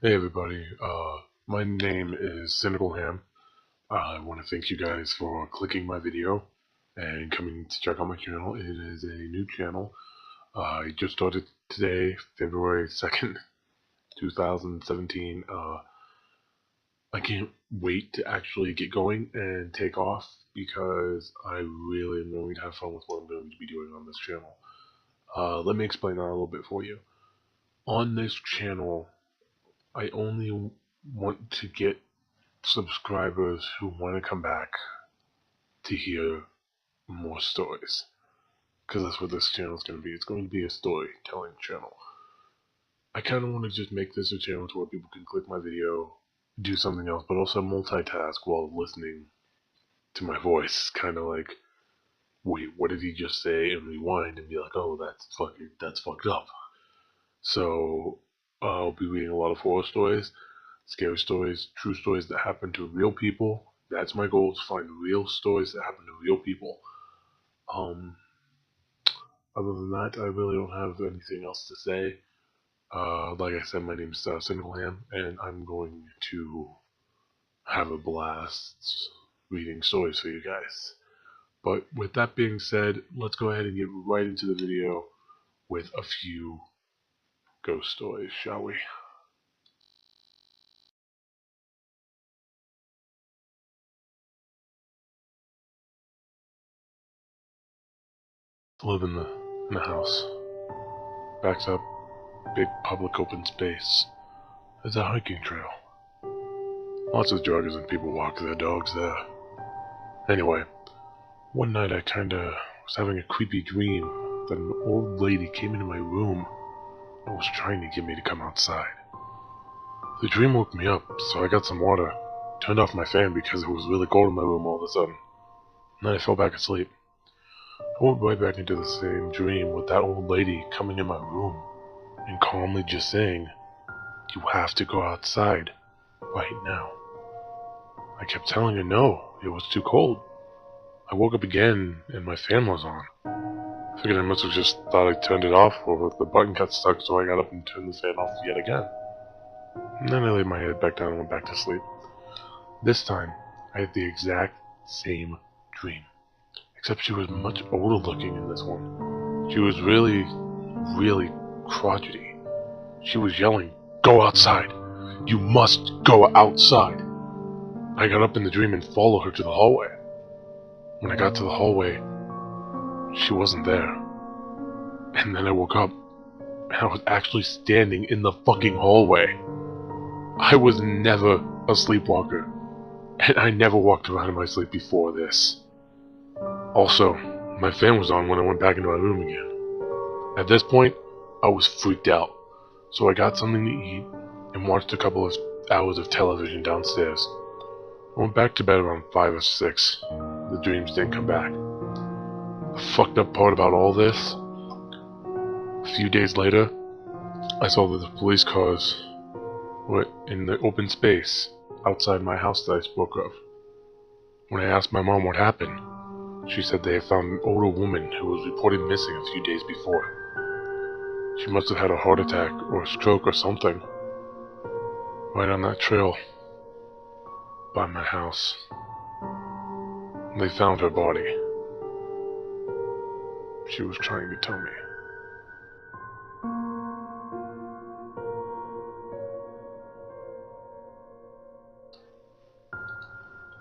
Hey everybody, my name is Cynical Ham. I want to thank you guys for clicking my video and coming to check out my channel. It is a new channel. I just started today, February 2nd, 2017. I can't wait to actually get going and take off because I really am going to have fun with what I'm going to be doing on this channel. Let me explain that a little bit for you. On this channel, I only want to get subscribers who want to come back to hear more stories, because that's what this channel is going to be. It's going to be a storytelling channel. I kind of want to just make this a channel to where people can click my video, do something else, but also multitask while listening to my voice. Kind of like, wait, what did he just say? And rewind and be like, oh, that's fucked up. So I'll be reading a lot of horror stories, scary stories, true stories that happen to real people. That's my goal, to find real stories that happen to real people. Um, Other than that, I really don't have anything else to say. Like I said, my name's Singleham, and I'm going to have a blast reading stories for you guys. But with that being said, let's go ahead and get right into the video with a few ghost stories, shall we? Live in the house. Backs up, big public open space. There's a hiking trail. Lots of joggers and people walk their dogs there. Anyway, one night I kinda was having a creepy dream that an old lady came into my room and was trying to get me to come outside. The dream woke me up, so I got some water, turned off my fan because it was really cold in my room all of a sudden, and then I fell back asleep. I went right back into the same dream with that old lady coming in my room and calmly just saying, "You have to go outside right now." I kept telling her no, it was too cold. I woke up again and my fan was on. I figured I must have just thought I turned it off, or the button got stuck, so I got up and turned the fan off yet again. And then I laid my head back down and went back to sleep. This time, I had the exact same dream, except she was much older looking in this one. She was really, really crotchety. She was yelling, "Go outside! You must go outside!" I got up in the dream and followed her to the hallway. When I got to the hallway, she wasn't there. And then I woke up, and I was actually standing in the fucking hallway. I was never a sleepwalker, and I never walked around in my sleep before this. Also, my fan was on when I went back into my room again. At this point, I was freaked out, so I got something to eat and watched a couple of hours of television downstairs. I went back to bed around 5 or 6. The dreams didn't come back. The fucked up part about all this, a few days later, I saw that the police cars were in the open space outside my house that I spoke of. When I asked my mom what happened, she said they had found an older woman who was reported missing a few days before. She must have had a heart attack or a stroke or something, right on that trail by my house. They found her body. She was trying to tell me.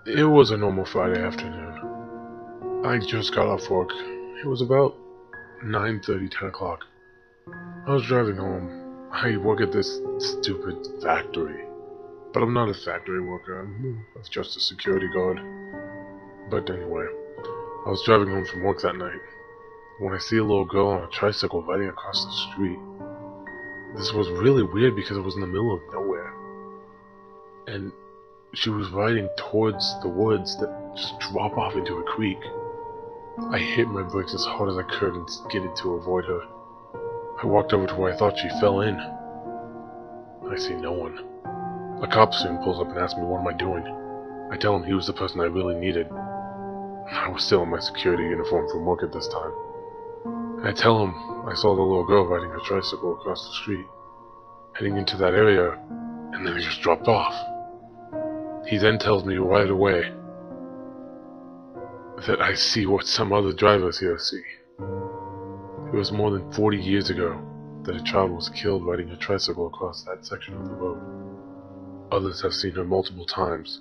It was a normal Friday afternoon. I just got off work. It was about 9:30, 10 o'clock. I was driving home. I work at this stupid factory. But I'm not a factory worker. I'm just a security guard. But anyway, I was driving home from work that night when I see a little girl on a tricycle riding across the street. This was really weird because it was in the middle of nowhere. And she was riding towards the woods that just drop off into a creek. I hit my brakes as hard as I could and skidded to avoid her. I walked over to where I thought she fell in. I see no one. A cop soon pulls up and asks me what am I doing. I tell him he was the person I really needed. I was still in my security uniform from work at this time. I tell him I saw the little girl riding her tricycle across the street, heading into that area and then he just dropped off. He then tells me right away that I see what some other drivers here see. It was more than 40 years ago that a child was killed riding a tricycle across that section of the road. Others have seen her multiple times,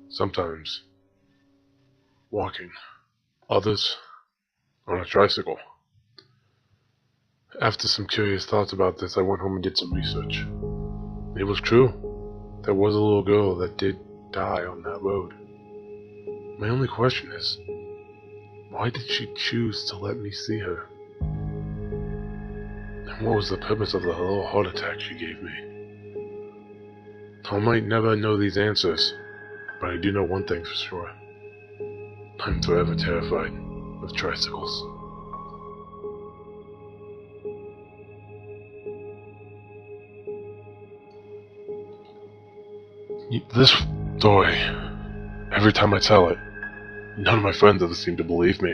sometimes walking, others on a tricycle. After some curious thoughts about this, I went home and did some research. It was true. There was a little girl that did die on that road. My only question is, why did she choose to let me see her? And what was the purpose of the little heart attack she gave me? I might never know these answers, but I do know one thing for sure. I'm forever terrified of tricycles. This story, every time I tell it, none of my friends ever seem to believe me.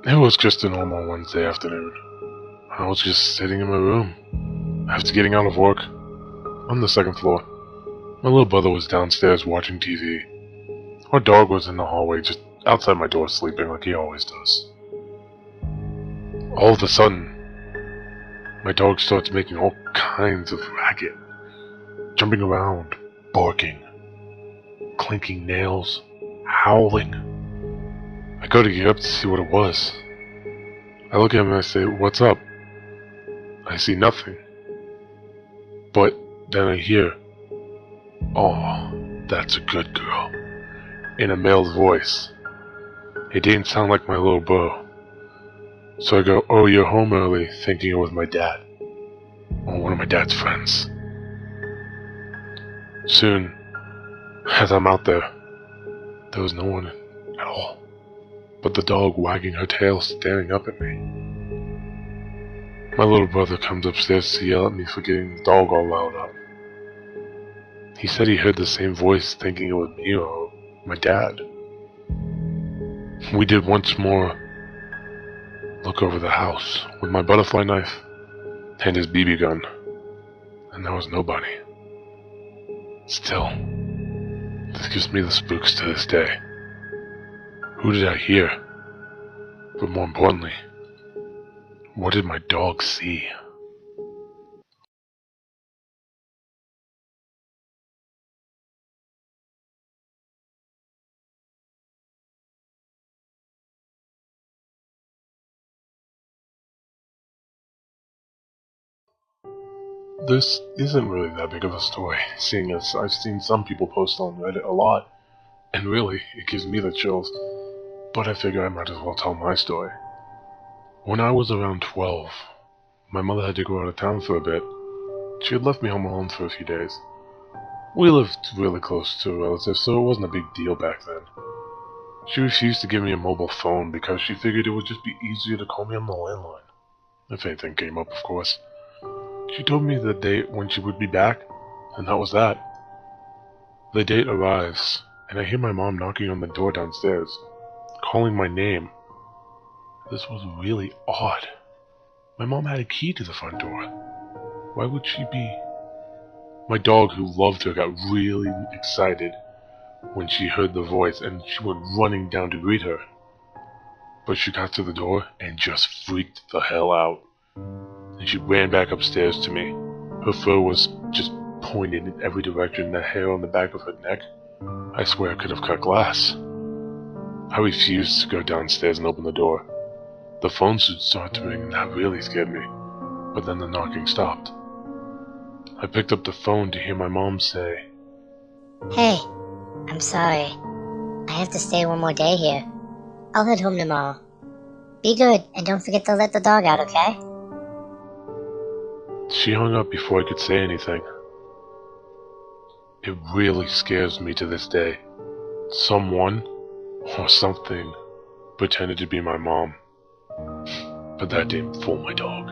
It was just a normal Wednesday afternoon. I was just sitting in my room, after getting out of work, on the second floor. My little brother was downstairs watching TV. Our dog was in the hallway just outside my door sleeping like he always does. All of a sudden, my dog starts making all kinds of racket, jumping around, barking, clinking nails, howling. I go to get up to see what it was. I look at him and I say, "What's up?" I see nothing. But then I hear, "Oh, that's a good girl," in a male's voice. It didn't sound like my little bro. So I go, "Oh, you're home early," thinking it was my dad, or one of my dad's friends. Soon, as I'm out there was no one at all, but the dog wagging her tail staring up at me. My little brother comes upstairs to yell at me for getting the dog all riled up. He said he heard the same voice thinking it was me or my dad. We did once more look over the house with my butterfly knife and his BB gun, and there was nobody. Still, this gives me the spooks to this day. Who did I hear? But more importantly, what did my dog see? This isn't really that big of a story, seeing as I've seen some people post on Reddit a lot, and really, it gives me the chills, but I figure I might as well tell my story. When I was around 12, my mother had to go out of town for a bit. She had left me home alone for a few days. We lived really close to a relative, so it wasn't a big deal back then. She refused to give me a mobile phone because she figured it would just be easier to call me on the landline, if anything came up, of course. She told me the date when she would be back, and that was that. The date arrives, and I hear my mom knocking on the door downstairs, calling my name. This was really odd. My mom had a key to the front door. Why would she be? My dog, who loved her, got really excited when she heard the voice, and she went running down to greet her. But she got to the door and just freaked the hell out. And she ran back upstairs to me. Her fur was just pointed in every direction, the hair on the back of her neck. I swear I could have cut glass. I refused to go downstairs and open the door. The phone should start to ring, and that really scared me. But then the knocking stopped. I picked up the phone to hear my mom say, "Hey, I'm sorry. I have to stay one more day here. I'll head home tomorrow. Be good, and don't forget to let the dog out, okay?" She hung up before I could say anything. It really scares me to this day. Someone, or something, pretended to be my mom. But that didn't fool my dog.